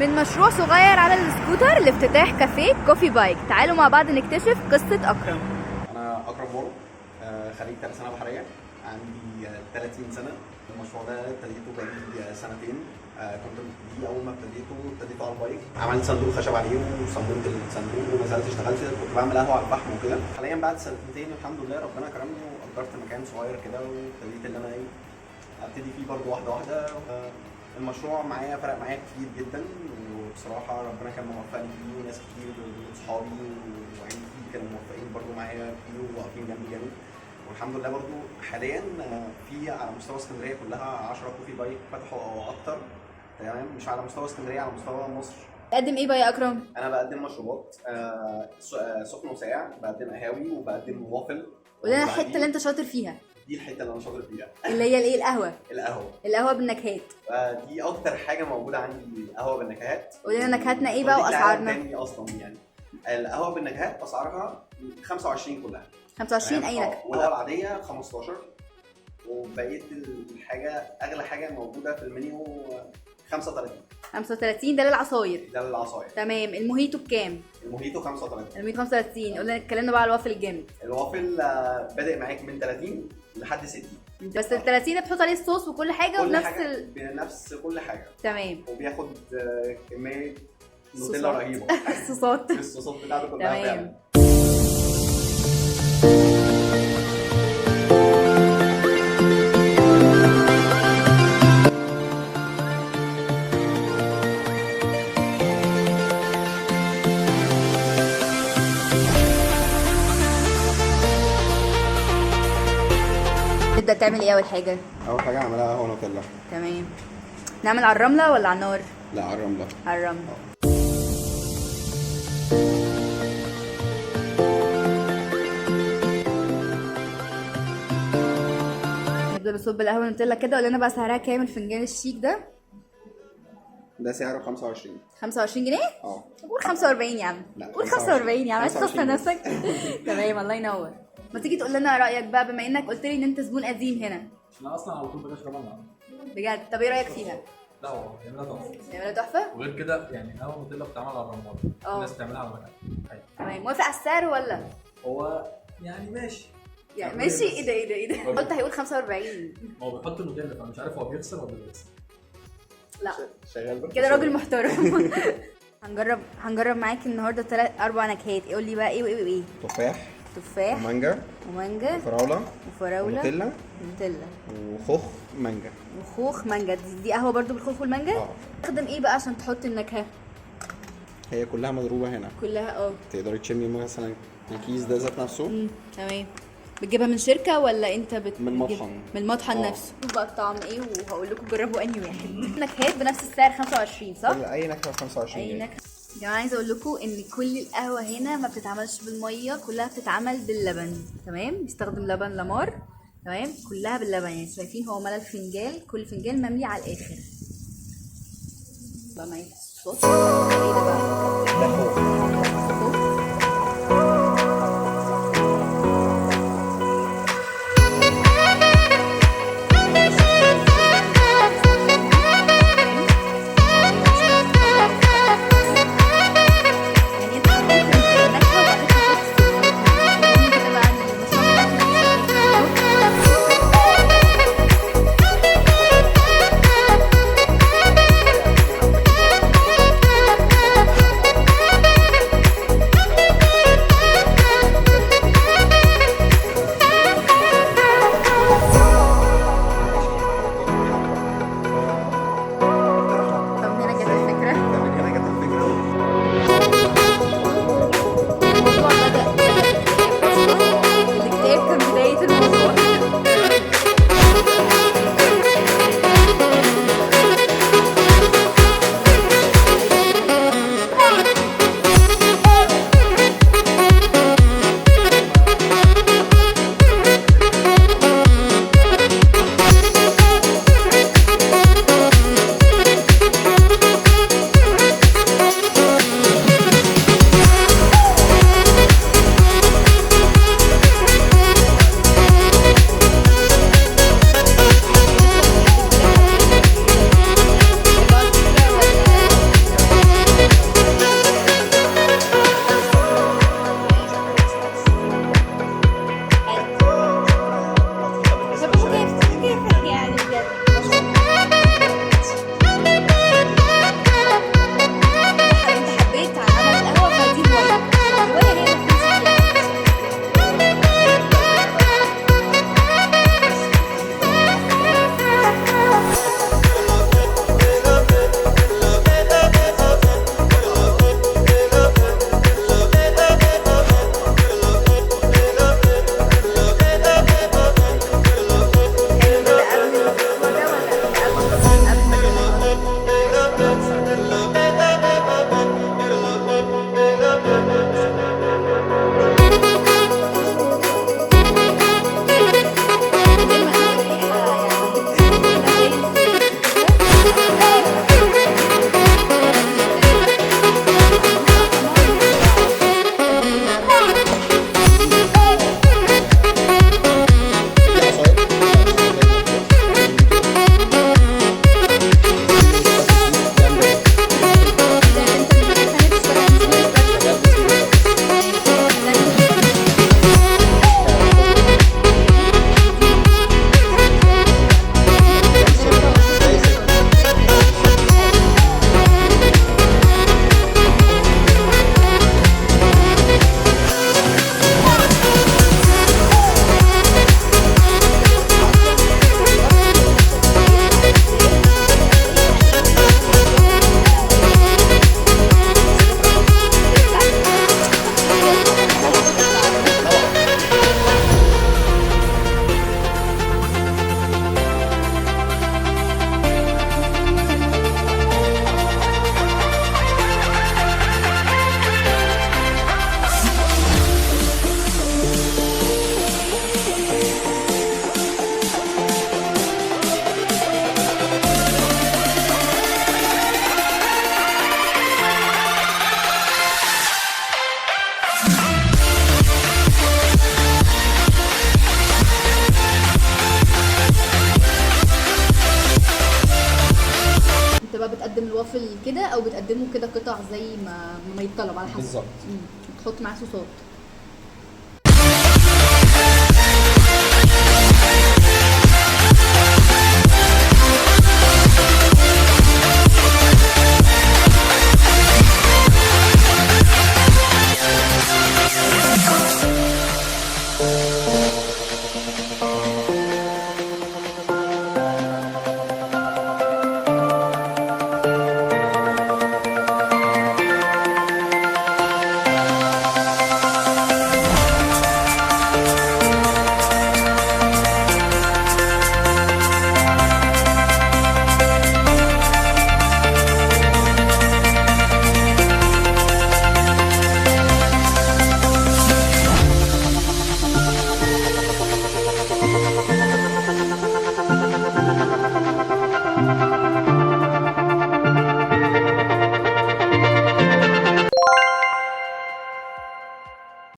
من مشروع صغير على السكوتر لافتتاح كافيه كوفي بايك. تعالوا مع بعض نكتشف قصة أكرم. أنا أكرم مورو، خريج ترسانة بحرية، عندي 30 سنة. المشروع ده ابتديته بقالي سنتين. كنت دي أول ما ابتديته على البايك، عملت صندوق خشب عليه وصممت الصندوق ونزلت اشتغلت، كنت بعمل قهوة على الفحم وكده. حاليا بعد سنتين الحمد لله ربنا كرمني وأجرت مكان صغير كده وابتديت إن أنا ابتدي فيه برضه واحدة واحدة. المشروع فرق معايا كتير جدا، وبصراحة ربنا كان موفقني فيه، وناس كتير من صحابي وعيلتي فيه كانوا موفقين برضه معايا فيه وواقفين جنبي جامد. والحمد لله برضه حاليا في على مستوى اسكندرية كلها 10 كوفي بايك فتحوا أو أكتر، تمام؟ مش على مستوى اسكندرية، على مستوى مصر. تقدم إيه بقى يا أكرم؟ أنا بقدم مشروبات سخن وساقع، بقدم قهاوي وبقدم وافل. قول لنا الحتة اللي أنت شاطر فيها. دي الحته اللي انا شاطر فيها، اللي هي الايه؟ القهوه بالنكهات. دي اكتر حاجه موجوده عندي، القهوه بالنكهات. قول لنا نكهاتنا ايه بقى واسعارنا؟ اصلا يعني القهوه بالنكهات اسعارها 25 كلها. 25 اي نكهه؟ والقهوه العاديه 15. وبقيه الحاجه اغلى حاجه موجوده في المنيو 35. 35 ده للعصاير. تمام. الموهيتو بكام؟ الموهيتو 35. الموهيتو 35. قلنا اتكلمنا بقى على الوافل الجامد. الوافل بادئ معاك من 30 لحد 60. بس ال 30 بتحط عليه الصوص وكل حاجه بنفس كل حاجه. تمام. وبياخد كميه نوتيلا رهيبه. الصوصات بتاعته كلها فعلا. تبدأ تعمل ايه اول حاجة؟ اول حاجة اعملها قهوة نوتيلا. تمام. نعمل على الرملة ولا على النار؟ لا، على الرملة. على الرملة. نبدأ بصب القهوة نوتيلا كده. ولا انا بقى سعرها كام الفنجان الشيك ده؟ ده سعره 25. 25 جنيه؟ قول 45 يا عم. قول 45 يا عم، عايز تصفي نفسك. تمام، الله ينور. ما تيجي تقول لنا رأيك بقى، بما انك قلت لي ان انت زبون قديم هنا. انا اصلا على طول بشرب رملة. بجد؟ طب ايه رأيك فيها؟ لا هو بيعملها تحفة. بيعملها تحفة؟ وغير كده يعني قهوة نوتيلا بتتعمل على الرماد، الناس بتعملها على مكان. تمام. موافق على السعر ولا؟ هو يعني ماشي. يعني ماشي. ايه ده؟ قلت هيقول 45. هو بيحط النوتيلا، فانا مش عارف هو بيخسر ولا بيكسب. لا شغال كده راجل محترم. هنجرب معاك النهارده 4 نكهات. قول لي بقى ايه وايه وايه؟ تفاح ومانجا وفراولة ونوتيلا وخوخ مانجا. دي قهوه برضو بالخوخ والمانجا. تستخدم ايه بقى عشان تحط النكهه؟ هي كلها مضروبه هنا كلها. تقدري تشمي مثلا الكيس ده ذات نفسه. تمام. بتجيبها من شركه ولا انت من المطحن نفسه؟ شوف بقى الطعم ايه وهقول لكم جربوا انهي واحد. نكهات بنفس السعر 25 صح؟ اي نكهه 25. اي نكهه. يا جماعه عايزه اقول لكم ان كل القهوه هنا ما بتتعملش بالميه، كلها بتتعمل باللبن. تمام. بيستخدم لبن لامار. تمام. كلها باللبن. يعني شايفين هو ملى الفنجان، كل فنجان مملي على الاخر. بقى معايا الصوص. ايه ده بقى؟ او بتقدمه كده قطع زي ما يتطلب على حسب؟ بالظبط. تحط معاه صوصات.